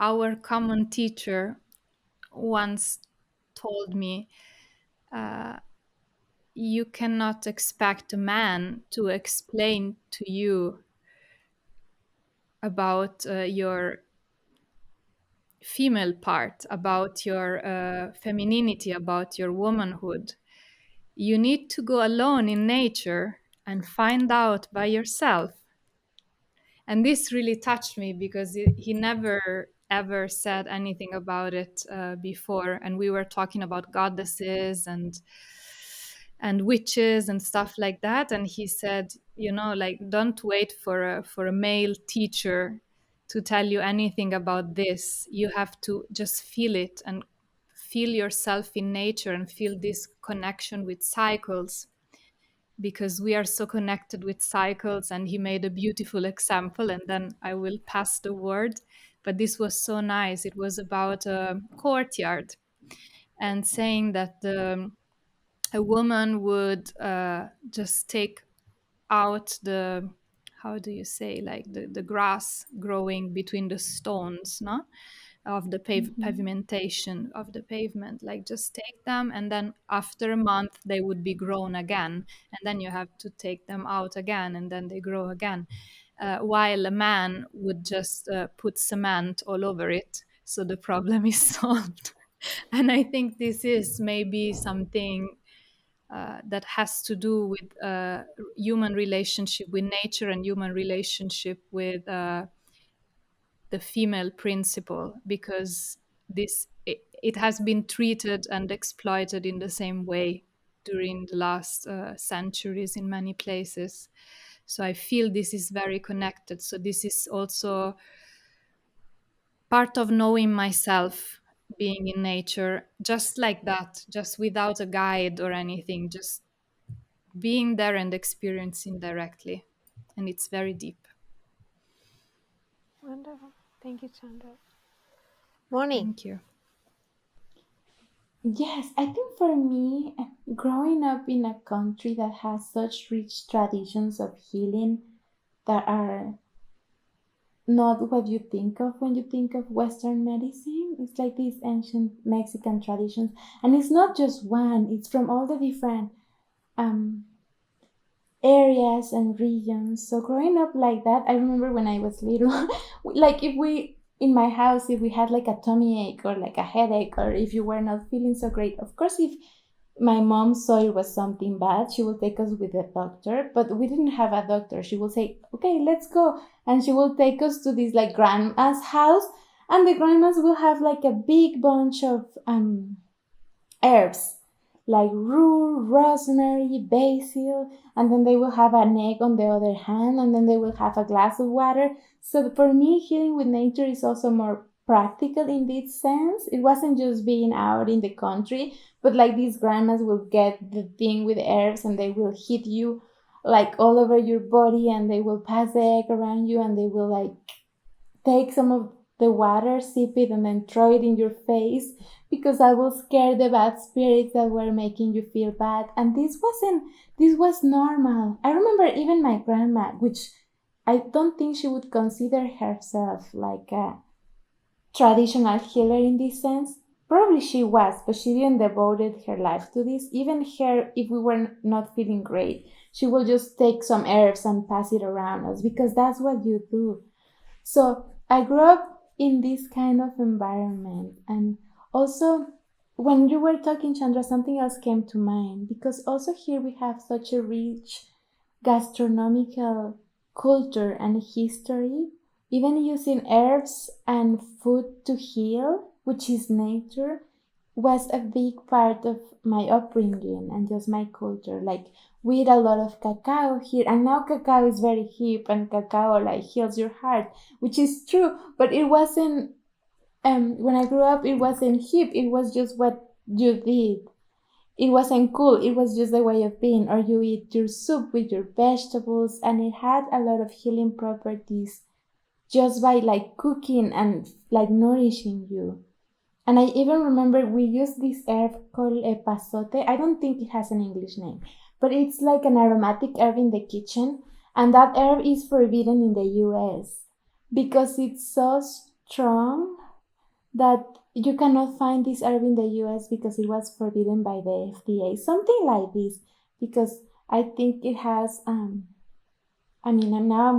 Our common teacher once told me, uh, you cannot expect a man to explain to you about your female part, about your femininity, about your womanhood. You need to go alone in nature and find out by yourself. And this really touched me because he never ever said anything about it before. And we were talking about goddesses and witches and stuff like that. And he said, like, don't wait for a male teacher to tell you anything about this. You have to just feel it and feel yourself in nature and feel this connection with cycles, because we are so connected with cycles. And he made a beautiful example, and then I will pass the word. But this was so nice. It was about a courtyard, and saying that a woman would just take out the, how do you say, like the grass growing between the stones, no, of the pavimentation of the pavement. Like just take them, and then after a month they would be grown again, and then you have to take them out again, and then they grow again. While a man would just put cement all over it, so the problem is solved. And I think this is maybe something that has to do with human relationship with nature and human relationship with the female principle, because it has been treated and exploited in the same way during the last centuries in many places. So I feel this is very connected. So this is also part of knowing myself, being in nature, just like that, just without a guide or anything, just being there and experiencing directly. And it's very deep. Wonderful. Thank you, Chandra. Moni. Thank you. Yes, I think for me, growing up in a country that has such rich traditions of healing that are not what you think of when you think of Western medicine. It's like these ancient Mexican traditions, and it's not just one. It's from all the different um, areas and regions. So growing up like that, I remember when I was little, like if we in my house, if we had like a tummy ache or like a headache, or if you were not feeling so great, of course, if my mom saw it was something bad, she will take us with the doctor. But we didn't have a doctor. She will say, okay, let's go. And she will take us to this like grandma's house. And the grandmas will have like a big bunch of herbs like rue, rosemary, basil, and then they will have an egg on the other hand, and then they will have a glass of water. So for me, healing with nature is also more practical in this sense. It wasn't just being out in the country, but like these grandmas will get the thing with herbs and they will hit you like all over your body, and they will pass the egg around you, and they will like take some of the water, sip it, and then throw it in your face because I will scare the bad spirits that were making you feel bad. And this was normal. I remember even my grandma, which I don't think she would consider herself like a traditional healer in this sense. Probably she was, but she didn't devoted her life to this. Even her, if we were not feeling great, she will just take some herbs and pass it around us because that's what you do. So I grew up in this kind of environment. And also, when you were talking, Chandra, something else came to mind, because also here we have such a rich gastronomical culture and history, even using herbs and food to heal, which is nature, was a big part of my upbringing and just my culture. Like we eat a lot of cacao here, and now cacao is very hip, and cacao like heals your heart, which is true. But it wasn't. When I grew up, it wasn't hip. It was just what you did. It wasn't cool. It was just the way of being. Or you eat your soup with your vegetables, and it had a lot of healing properties just by like cooking and like nourishing you. And I even remember we used this herb called epazote. I don't think it has an English name, but it's like an aromatic herb in the kitchen. And that herb is forbidden in the US because it's so strong that you cannot find this herb in the US because it was forbidden by the FDA. Something like this, because I think it has, I mean, and now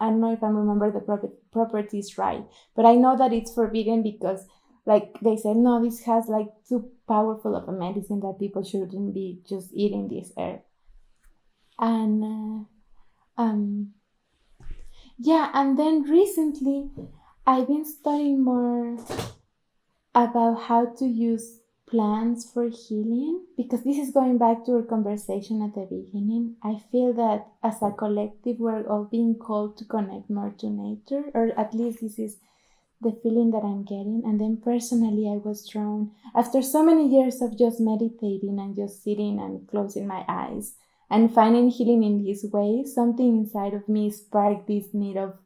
I don't know if I remember the properties right, but I know that it's forbidden because like they said, no, this has like too powerful of a medicine that people shouldn't be just eating this herb. And yeah, and then recently I've been studying more about how to use plants for healing, because this is going back to our conversation at the beginning. I feel that as a collective we're all being called to connect more to nature, or at least this is the feeling that I'm getting. And then personally, I was drawn, after so many years of just meditating and just sitting and closing my eyes and finding healing in this way, something inside of me sparked this need of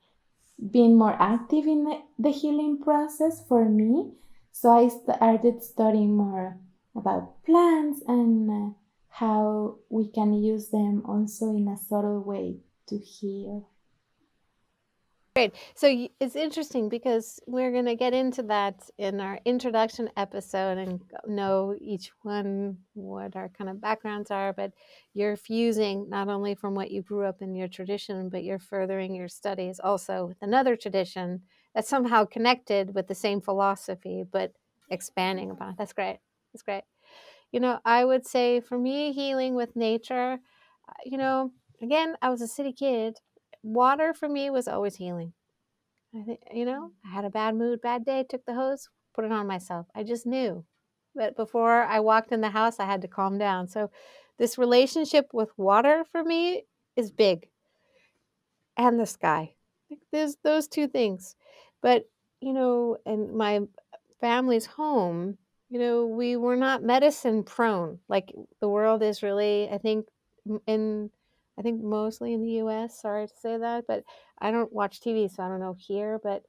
being more active in the healing process for me. So I started studying more about plants and how we can use them also in a subtle way to heal. Great. So it's interesting because we're going to get into that in our introduction episode and know each one what our kind of backgrounds are. But you're fusing not only from what you grew up in your tradition, but you're furthering your studies also with another tradition that's somehow connected with the same philosophy, but expanding upon it. That's great. That's great. I would say for me, healing with nature, you know, again, I was a city kid. Water for me was always healing. I think, I had a bad mood, bad day, took the hose, put it on myself. I just knew that before I walked in the house, I had to calm down. So this relationship with water for me is big, and the sky. Like there's those two things. But, in my family's home, we were not medicine prone. Like the world is really, I think mostly in the US, sorry to say that, but I don't watch TV, so I don't know here, but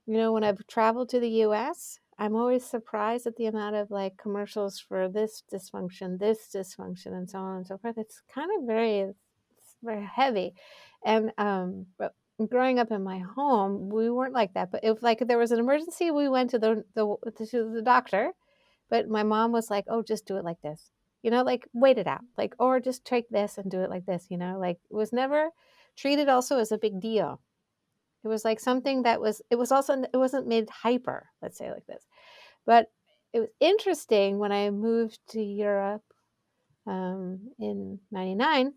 when I've traveled to the US, I'm always surprised at the amount of like commercials for this dysfunction, and so on and so forth. It's kind of it's very heavy. And but growing up in my home, we weren't like that. But if like there was an emergency, we went to the doctor. But my mom was like, "Oh, just do it like this." Like wait it out. Like, or just take this and do it like this, like it was never treated also as a big deal. It was like something it wasn't made hyper, let's say like this. But it was interesting when I moved to Europe in 99.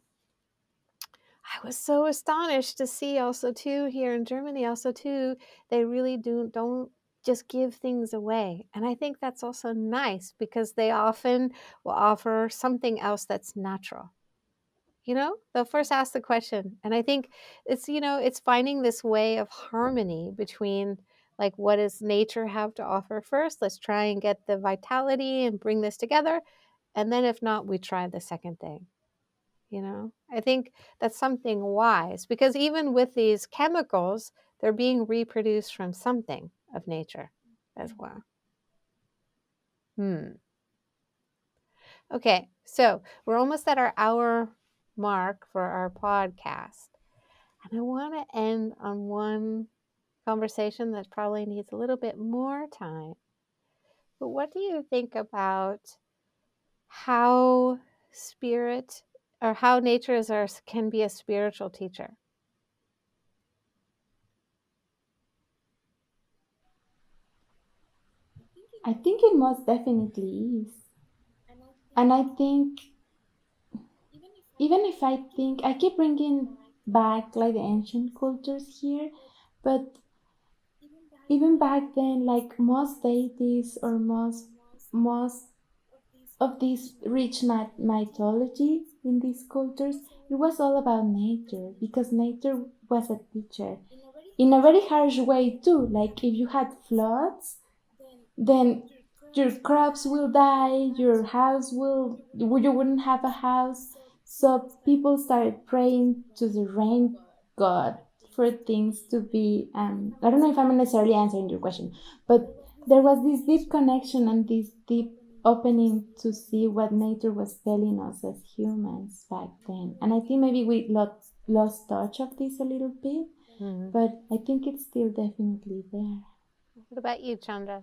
I was so astonished to see also too here in Germany also too, they really don't just give things away. And I think that's also nice because they often will offer something else that's natural. They'll first ask the question. And I think it's finding this way of harmony between like what does nature have to offer first? Let's try and get the vitality and bring this together. And then if not, we try the second thing. I think that's something wise because even with these chemicals, they're being reproduced from something of nature as well. Okay, so we're almost at our hour mark for our podcast. And I want to end on one conversation that probably needs a little bit more time. But what do you think about how spirit or how nature can be a spiritual teacher? I think it most definitely is. And I think, even if I think, I keep bringing back like the ancient cultures here, but even back then, like most deities or most of this rich mythology in these cultures, it was all about nature because nature was a teacher in a very harsh way too. Like if you had floods, then your crops will die, your house will, you wouldn't have a house. So people started praying to the rain god for things to be. I don't know if I'm necessarily answering your question, but there was this deep connection and this deep opening to see what nature was telling us as humans back then. And I think maybe we lost touch of this a little bit, but I think it's still definitely there. What about you, Chandra?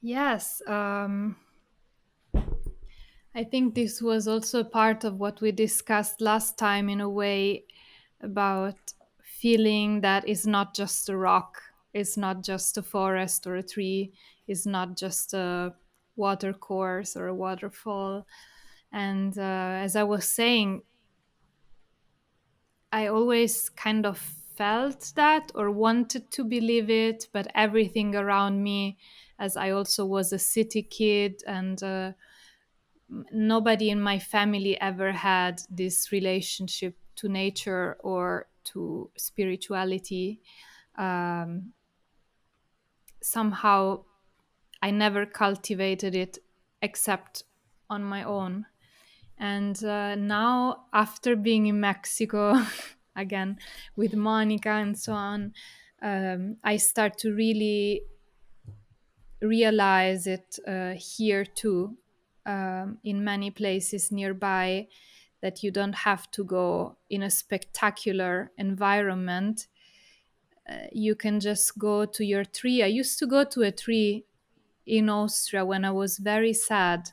Yes, I think this was also part of what we discussed last time, in a way, about feeling that it's not just a rock, it's not just a forest or a tree, it's not just a water course or a waterfall. And as I was saying, I always kind of felt that or wanted to believe it, but everything around me, as I also was a city kid, and nobody in my family ever had this relationship to nature or to spirituality. Um, Somehow I never cultivated it except on my own. And now, after being in Mexico again with Monica and so on, I start to really realize it here too, in many places nearby, that you don't have to go in a spectacular environment. You can just go to your tree. I used to go to a tree in Austria when I was very sad.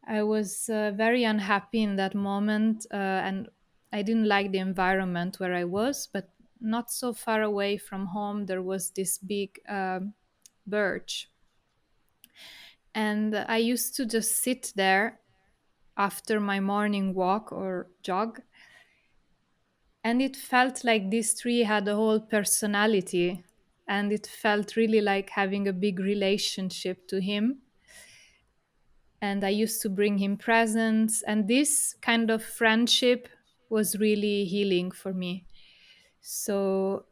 I was very unhappy in that moment, and I didn't like the environment where I was, but not so far away from home, there was this big birch. And I used to just sit there after my morning walk or jog. And it felt like this tree had a whole personality. And it felt really like having a big relationship to him. And I used to bring him presents. And this kind of friendship was really healing for me. So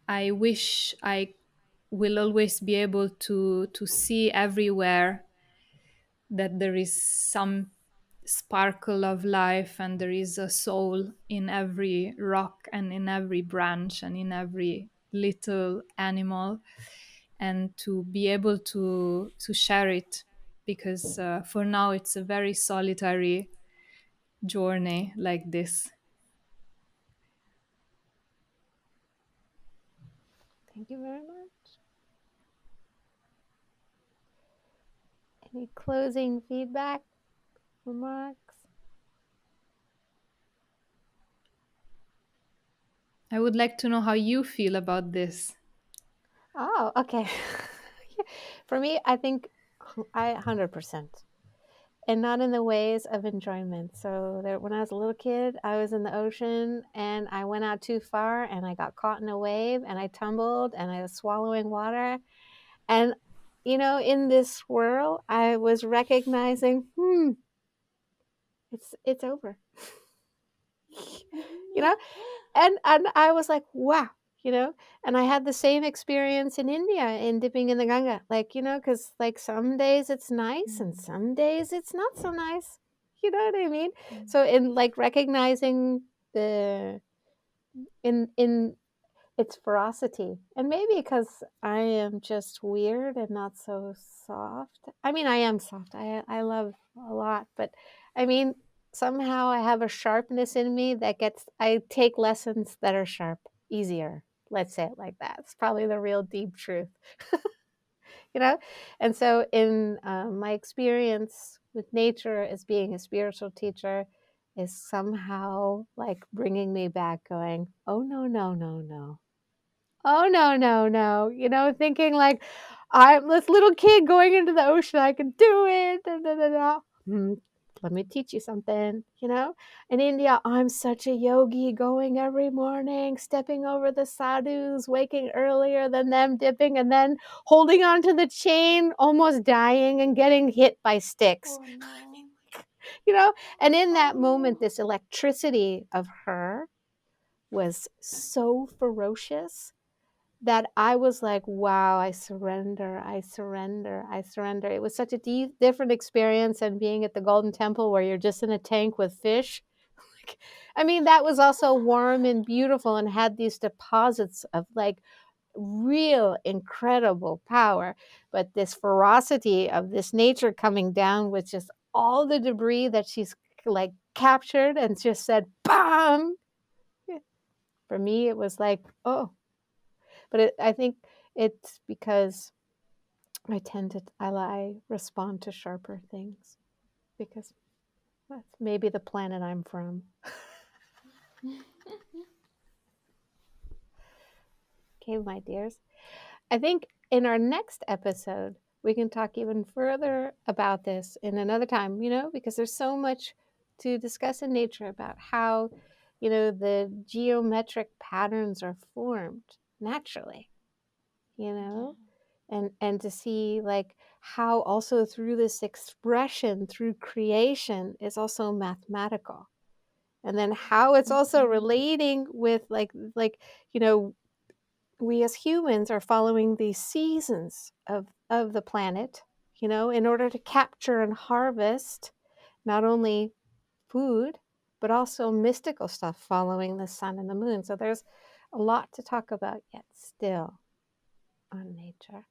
I wish I will always be able to see everywhere that there is some sparkle of life and there is a soul in every rock and in every branch and in every little animal, and to be able to share it, because for now it's a very solitary journey like this. Thank you very much. Any closing feedback, remarks? I would like to know how you feel about this. Oh, okay. For me, I think I 100%. And not in the ways of enjoyment. So there, when I was a little kid, I was in the ocean and I went out too far and I got caught in a wave and I tumbled and I was swallowing water. And, you know, in this swirl, I was recognizing, it's over. You know, and I was like, wow, you know, and I had the same experience in India in dipping in the Ganga, like, you know, because like some days it's nice and some days it's not so nice. You know what I mean? So in like recognizing the in its ferocity, and maybe because I am just weird and not so soft. I mean, I am soft. I love a lot, but I mean, somehow I have a sharpness in me that gets. I take lessons that are sharp easier. Let's say it like that. It's probably the real deep truth, you know. And so, in my experience with nature as being a spiritual teacher, is somehow like bringing me back, going, "Oh no, no, no, no." Oh, no, no, no. You know, thinking like, I'm this little kid going into the ocean. I can do it. Da, da, da, da. Let me teach you something, you know? In India, I'm such a yogi going every morning, stepping over the sadhus, waking earlier than them, dipping, and then holding onto the chain, almost dying and getting hit by sticks. Oh, no. You know? And in that moment, this electricity of her was so ferocious that I was like, wow, I surrender, I surrender, I surrender. It was such a different experience than being at the Golden Temple where you're just in a tank with fish. I mean, that was also warm and beautiful and had these deposits of like real incredible power. But this ferocity of this nature coming down with just all the debris that she's like captured and just said, BAM! For me, it was like, oh, but I think it's because I respond to sharper things because that's maybe the planet I'm from. Okay, my dears. I think in our next episode, we can talk even further about this in another time, you know, because there's so much to discuss in nature about how, you know, the geometric patterns are formed naturally, you know, and to see like how also through this expression through creation is also mathematical, and then how it's also relating with like you know, we as humans are following these seasons of the planet, you know, in order to capture and harvest not only food but also mystical stuff following the sun and the moon. So there's a lot to talk about yet still on nature.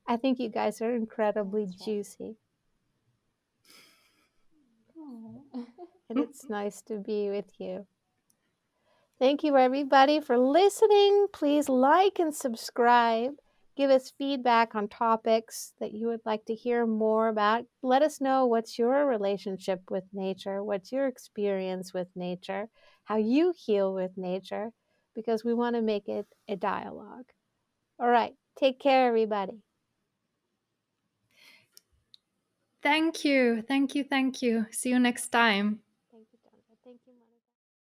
I think you guys are incredibly juicy. And it's nice to be with you. Thank you, everybody, for listening. Please like and subscribe. Give us feedback on topics that you would like to hear more about. Let us know what's your relationship with nature, what's your experience with nature, how you heal with nature, because we want to make it a dialogue. All right. Take care, everybody. Thank you. Thank you. Thank you. See you next time.